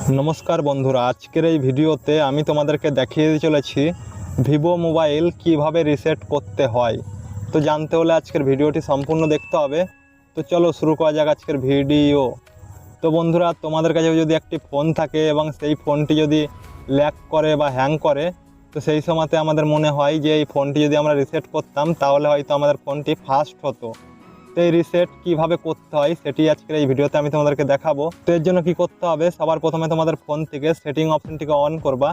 नमस्कार बंधुरा आजकेर এই ভিডিওতে আমি তোমাদেরকে দেখিয়ে চলেছি ভিভো মোবাইল কিভাবে রিসেট করতে হয়। তো জানতে হলে আজকের ভিডিওটি সম্পূর্ণ দেখতে হবে। তো চলো শুরু করা যাক আজকের ভিডিও। তো বন্ধুরা তোমাদের কাছে যদি একটি ফোন থাকে এবং সেই ফোনটি যদি ল্যাগ করে বা হ্যাং করে, তো সেই সময়তে আমাদের মনে হয় যে এই ফোনটি যদি আমরা রিসেট করতাম তাহলে হয়তো আমাদের ফোনটি ফাস্ট হতো। তো এই রিসেট কীভাবে করতে হয় সেটি আজকের এই ভিডিওতে আমি তোমাদেরকে দেখাবো। তো এর জন্য কী করতে হবে, সবার প্রথমে তোমাদের ফোন থেকে সেটিং অপশনটিকে অন করবা।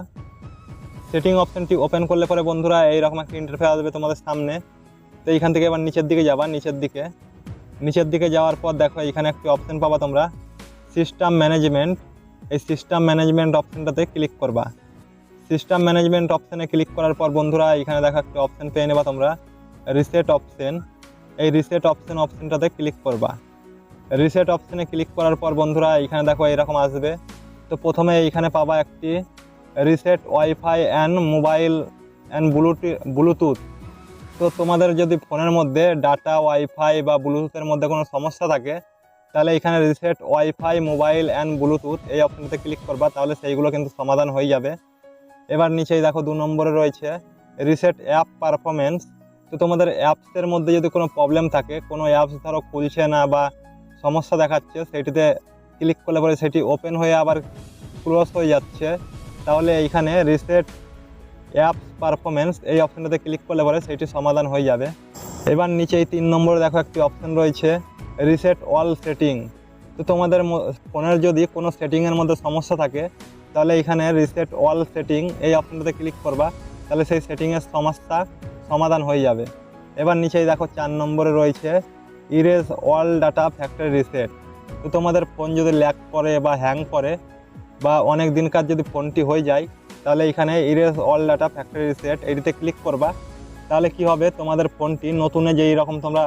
সেটিং অপশনটি ওপেন করলে পরে বন্ধুরা এইরকম একটা ইন্টারফেস আসবে তোমাদের সামনে। তো এইখান থেকে এবার নিচের দিকে যাবা, নিচের দিকে যাওয়ার পর দেখো এখানে একটি অপশন পাবা তোমরা সিস্টেম ম্যানেজমেন্ট। এই সিস্টেম ম্যানেজমেন্ট অপশনটাতে ক্লিক করবা। সিস্টেম ম্যানেজমেন্ট অপশানে ক্লিক করার পর বন্ধুরা এখানে দেখো একটা অপশন পেয়ে নেবা তোমরা রিসেট অপশন। এই রিসেট অপশনটাতে ক্লিক করবা। রিসেট অপশনে ক্লিক করার পর বন্ধুরা এখানে দেখো এরকম আসবে। তো প্রথমে এইখানে পাবা একটি reset wifi and mobile and Bluetooth. তো তোমাদের যদি ফোনের মধ্যে ডাটা ওয়াইফাই বা ব্লুটুথের মধ্যে কোনো সমস্যা থাকে তাহলে এখানে reset wifi mobile and Bluetooth এই অপশনটাতে ক্লিক করবা, তাহলে সেইগুলো কিন্তু সমাধান হয়ে যাবে। এবার নিচেই দেখো 2 নম্বরে রয়েছে রিসেট অ্যাপ পারফরমেন্স। তো তোমাদের অ্যাপসের মধ্যে যদি কোনো প্রবলেম থাকে, কোনো অ্যাপস ধরো খুলছে না বা সমস্যা দেখাচ্ছে, সেইটিতে ক্লিক করলে পরে সেটি ওপেন হয়ে আবার ক্লোজ হয়ে যাচ্ছে, তাহলে এইখানে রিসেট অ্যাপস পারফরমেন্স এই অপশানটাতে ক্লিক করলে পরে সেটি সমাধান হয়ে যাবে। এবার নিচেই 3 নম্বরে দেখো একটি অপশান রয়েছে রিসেট অল সেটিং। তো তোমাদের ফোনের যদি কোনো সেটিংয়ের মধ্যে সমস্যা থাকে তাহলে এখানে রিসেট অল সেটিং এই অপশানটাতে ক্লিক করবা, তাহলে সেই সেটিংয়ের সমস্যা সমাধান হয়ে যাবে। এবার নিচেই দেখো 4 নম্বরে রয়েছে erase all data factory reset. তো তোমাদের ফোন যদি ল্যাগ করে বা হ্যাং করে বা অনেক দিনকার যদি ফোনটি হয়ে যায় তাহলে এখানে erase all data factory reset এটিতে ক্লিক করবা। তাহলে কি হবে, তোমাদের ফোনটি নতুনে যেই রকম তোমরা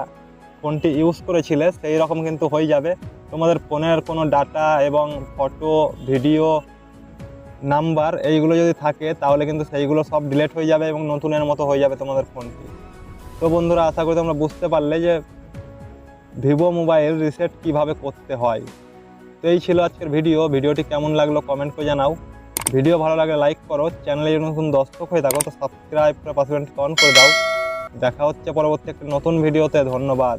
ফোনটি ইউজ করেছিলে সেই রকম কিন্তু হয়ে যাবে। তোমাদের ফোনের কোনো ডাটা এবং ফটো ভিডিও নাম্বার এইগুলো যদি থাকে তাহলে কিন্তু সেইগুলো সব ডিলিট হয়ে যাবে এবং নতুনের মতো হয়ে যাবে তোমাদের ফোনটি। তো বন্ধুরা আশা করি তোমরা বুঝতে পারলে যে ভিভো মোবাইল রিসেট কিভাবে করতে হয়। তো এই ছিল আজকের ভিডিওটি কেমন লাগলো কমেন্ট করে জানাও। ভিডিও ভালো লাগলে লাইক করো, চ্যানেলে যদি নতুন দর্শক হয়ে থাকো তো সাবস্ক্রাইব করে পাশে অন করে দাও। দেখা হচ্ছে পরবর্তী একটা নতুন ভিডিওতে। ধন্যবাদ।